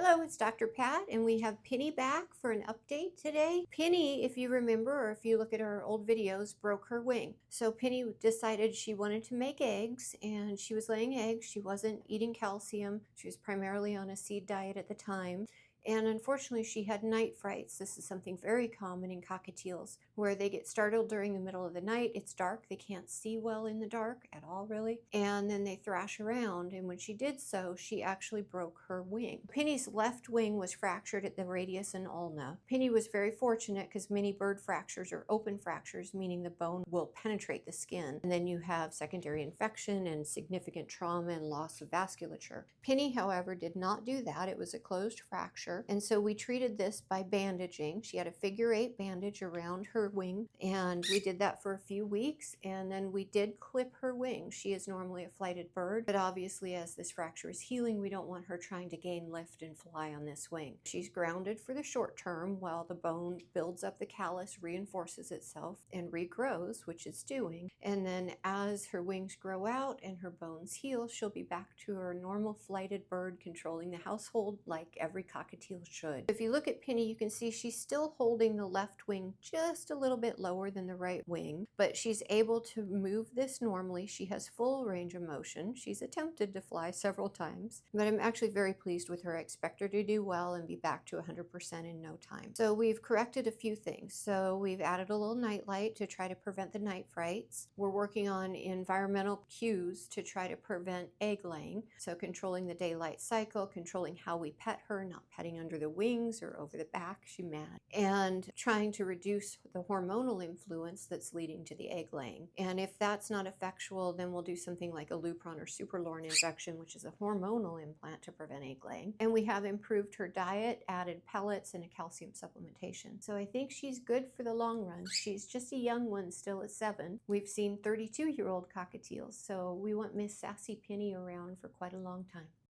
Hello, it's Dr. Pat, and we have Penny back for an update today. Penny, if you remember, or if you look at our old videos, broke her wing. So Penny decided she wanted to make eggs, and she was laying eggs. She wasn't eating calcium. She was primarily on a seed diet at the time. And unfortunately, she had night frights. This is something very common in cockatiels, where they get startled during the middle of the night. It's dark. They can't see well in the dark at all, really. And then they thrash around. And when she did so, she actually broke her wing. Penny's left wing was fractured at the radius and ulna. Penny was very fortunate because many bird fractures are open fractures, meaning the bone will penetrate the skin. And then you have secondary infection and significant trauma and loss of vasculature. Penny, however, did not do that. It was a closed fracture. And so we treated this by bandaging. She had a figure 8 bandage around her wing, and we did that for a few weeks, and then we did clip her wing. She is normally a flighted bird, but obviously as this fracture is healing, we don't want her trying to gain lift and fly on this wing. She's grounded for the short term while the bone builds up the callus, reinforces itself, and regrows, which it's doing. And then as her wings grow out and her bones heal, she'll be back to her normal flighted bird controlling the household like every cockatiel should. If you look at Penny, you can see she's still holding the left wing just a little bit lower than the right wing, but she's able to move this normally. She has full range of motion. She's attempted to fly several times, but I'm actually very pleased with her. I expect her to do well and be back to 100% in no time. So we've corrected a few things. So we've added a little night light to try to prevent the night frights. We're working on environmental cues to try to prevent egg laying. So controlling the daylight cycle, controlling how we pet her, not petting under the wings or over the back, she's mad, and trying to reduce the hormonal influence that's leading to the egg laying. And if that's not effectual, then we'll do something like a Lupron or Superlorn injection, which is a hormonal implant to prevent egg laying. And we have improved her diet, added pellets, and a calcium supplementation. So I think she's good for the long run. She's just a young one still at 7. We've seen 32-year-old cockatiels, so we want Miss Sassy Penny around for quite a long time.